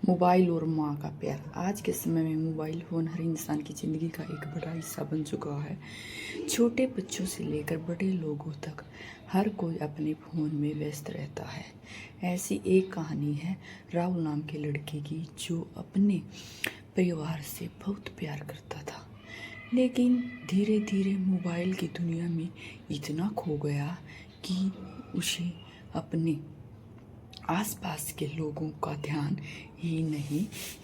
Mobile और माँ का प्यार। आज के समय में मोबाइल फ़ोन हर इंसान की ज़िंदगी का एक बड़ा हिस्सा बन चुका है। छोटे बच्चों से लेकर बड़े लोगों तक हर कोई अपने फ़ोन में व्यस्त रहता है। ऐसी एक कहानी है राहुल नाम के लड़के की, जो अपने परिवार से बहुत प्यार करता था, लेकिन धीरे धीरे मोबाइल की दुनिया में इतना खो गया कि उसे अपने आसपास के लोगों का ध्यान ही नहीं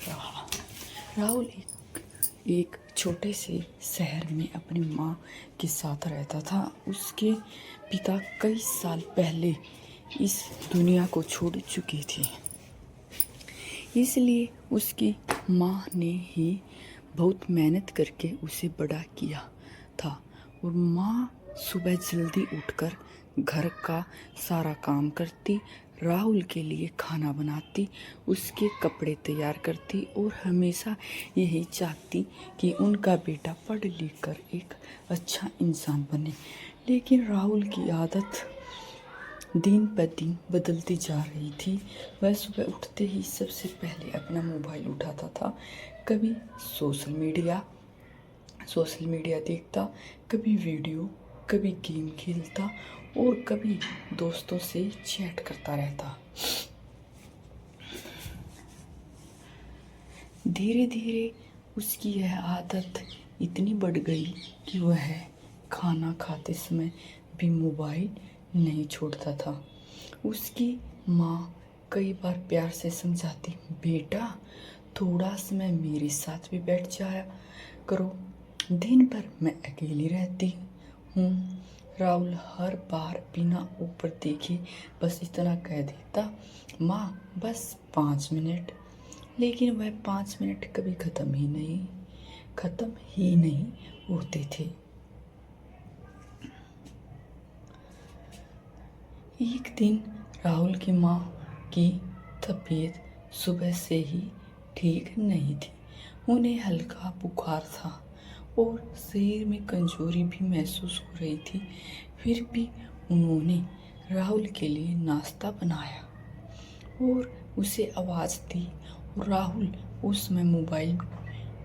रहा। राहुल एक छोटे से शहर में अपनी माँ के साथ रहता था। उसके पिता कई साल पहले इस दुनिया को छोड़ चुके थे, इसलिए उसकी माँ ने ही बहुत मेहनत करके उसे बड़ा किया था। और माँ सुबह जल्दी उठकर घर का सारा काम करती, राहुल के लिए खाना बनाती, उसके कपड़े तैयार करती और हमेशा यही चाहती कि उनका बेटा पढ़ लिख कर एक अच्छा इंसान बने। लेकिन राहुल की आदत दिन पर दिन बदलती जा रही थी। वह सुबह उठते ही सबसे पहले अपना मोबाइल उठाता था। कभी सोशल मीडिया देखता, कभी वीडियो, कभी गेम खेलता और कभी दोस्तों से चैट करता रहता। धीरे धीरे उसकी यह आदत इतनी बढ़ गई कि वह खाना खाते समय भी मोबाइल नहीं छोड़ता था। उसकी माँ कई बार प्यार से समझाती, बेटा थोड़ा समय मेरे साथ भी बैठ जाया करो, दिन भर मैं अकेली रहती हूँ। राहुल हर बार बिना ऊपर देखे बस इतना कह देता, माँ बस 5 मिनट। लेकिन वह 5 मिनट कभी खत्म ही नहीं होते थे। एक दिन राहुल की माँ की तबीयत सुबह से ही ठीक नहीं थी। उन्हें हल्का बुखार था और शरीर में कमजोरी भी महसूस हो रही थी। फिर भी उन्होंने राहुल के लिए नाश्ता बनाया और उसे आवाज़ दी। और राहुल उस समय मोबाइल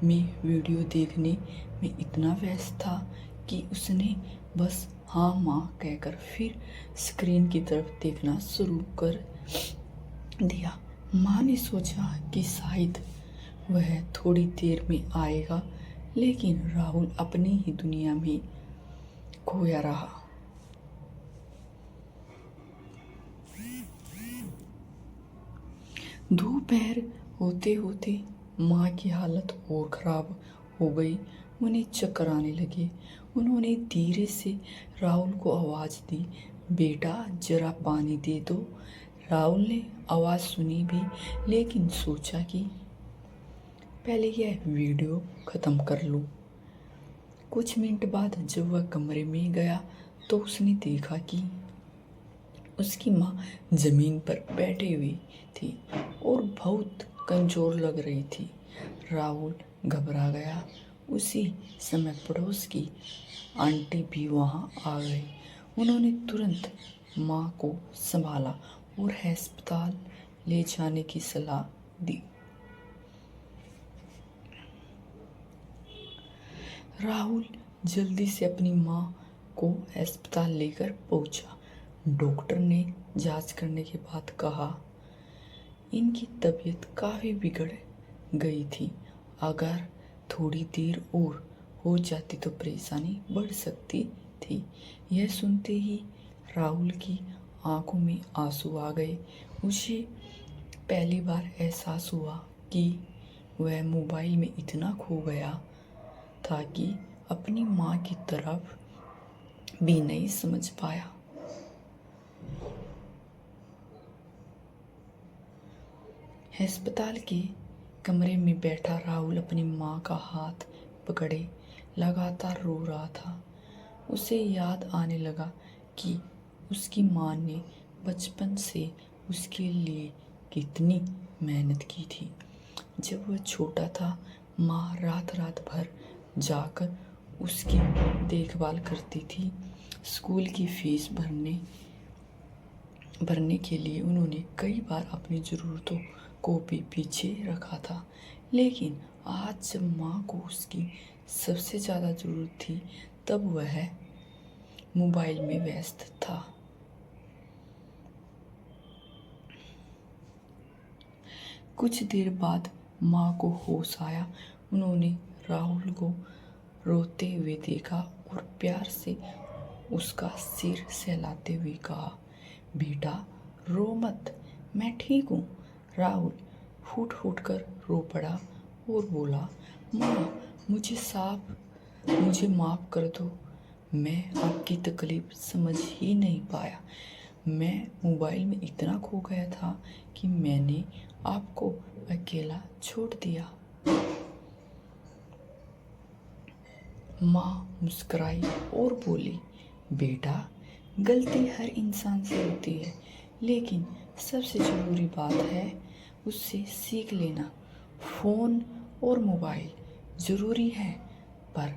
में वीडियो देखने में इतना व्यस्त था कि उसने बस हाँ माँ कहकर फिर स्क्रीन की तरफ देखना शुरू कर दिया। माँ ने सोचा कि शायद वह थोड़ी देर में आएगा, लेकिन राहुल अपनी ही दुनिया में खोया रहा। दोपहर होते होते माँ की हालत और खराब हो गई। उन्हें चक्कर आने लगे। उन्होंने धीरे से राहुल को आवाज़ दी, बेटा जरा पानी दे दो। राहुल ने आवाज़ सुनी भी, लेकिन सोचा कि पहले यह वीडियो ख़त्म कर लूँ। कुछ मिनट बाद जब वह कमरे में गया तो उसने देखा कि उसकी माँ ज़मीन पर बैठी हुई थी और बहुत कमज़ोर लग रही थी। राहुल घबरा गया। उसी समय पड़ोस की आंटी भी वहाँ आ गई। उन्होंने तुरंत माँ को संभाला और अस्पताल ले जाने की सलाह दी। राहुल जल्दी से अपनी माँ को अस्पताल लेकर पहुंचा। डॉक्टर ने जांच करने के बाद कहा, इनकी तबीयत काफ़ी बिगड़ गई थी। अगर थोड़ी देर और हो जाती तो परेशानी बढ़ सकती थी। यह सुनते ही राहुल की आंखों में आंसू आ गए। उसे पहली बार एहसास हुआ कि वह मोबाइल में इतना खो गया था कि अपनी माँ की तरफ भी नहीं समझ पाया। अस्पताल के कमरे में बैठा राहुल अपनी माँ का हाथ पकड़े लगातार रो रहा था। उसे याद आने लगा कि उसकी माँ ने बचपन से उसके लिए कितनी मेहनत की थी। जब वह छोटा था, माँ रात रात भर जाकर उसकी देखभाल करती थी, स्कूल की फीस भरने भरने के लिए उन्होंने कई बार अपनी ज़रूरतों को भी पीछे रखा था, लेकिन आज जब माँ को उसकी सबसे ज़्यादा ज़रूरत थी तब वह मोबाइल में व्यस्त था। कुछ देर बाद माँ को होश आया। उन्होंने राहुल को रोते हुए देखा और प्यार से उसका सिर सहलाते हुए कहा, बेटा रो मत, मैं ठीक हूँ। राहुल फूट फूट कर रो पड़ा और बोला, माँ मुझे माफ़ कर दो, मैं आपकी तकलीफ़ समझ ही नहीं पाया। मैं मोबाइल में इतना खो गया था कि मैंने आपको अकेला छोड़ दिया। माँ मुस्कुराई और बोली, बेटा गलती हर इंसान से होती है, लेकिन सबसे ज़रूरी बात है उससे सीख लेना। फ़ोन और मोबाइल ज़रूरी है, पर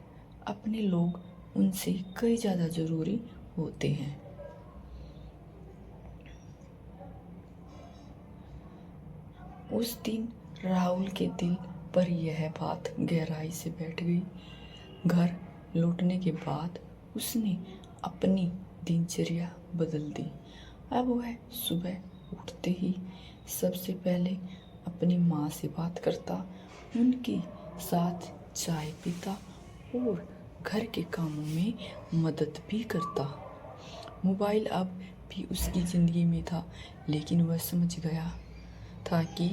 अपने लोग उनसे कई ज़्यादा ज़रूरी होते हैं। उस दिन राहुल के दिल पर यह बात गहराई से बैठ गई। घर लौटने के बाद उसने अपनी दिनचर्या बदल दी। अब वह सुबह उठते ही सबसे पहले अपनी माँ से बात करता, उनके साथ चाय पीता और घर के कामों में मदद भी करता। मोबाइल अब भी उसकी ज़िंदगी में था, लेकिन वह समझ गया था कि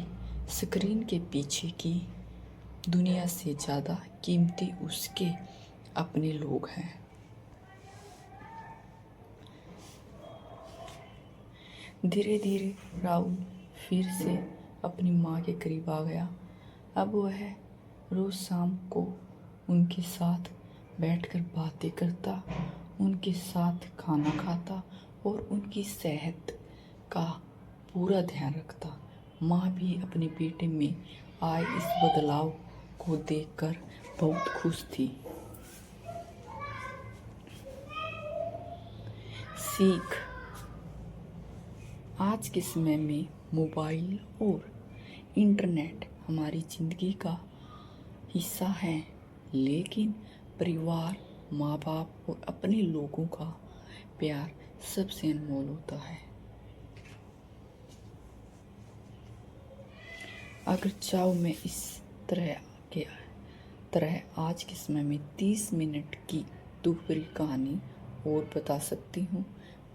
स्क्रीन के पीछे की दुनिया से ज़्यादा कीमती उसके अपने लोग हैं। धीरे धीरे राहुल फिर से अपनी माँ के करीब आ गया। अब वह रोज़ शाम को उनके साथ बैठकर बातें करता, उनके साथ खाना खाता और उनकी सेहत का पूरा ध्यान रखता। माँ भी अपने बेटे में आए इस बदलाव को देखकर बहुत खुश थी। सीख, आज के समय में मोबाइल और इंटरनेट हमारी ज़िंदगी का हिस्सा है, लेकिन परिवार, माँ बाप और अपने लोगों का प्यार सबसे अनमोल होता है। अगर चाहो मैं इस तरह आज के समय में 30 मिनट की दोपहरी कहानी और बता सकती हूँ।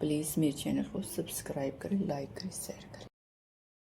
प्लीज़ मेरे चैनल को सब्सक्राइब करें, लाइक करें, शेयर करें।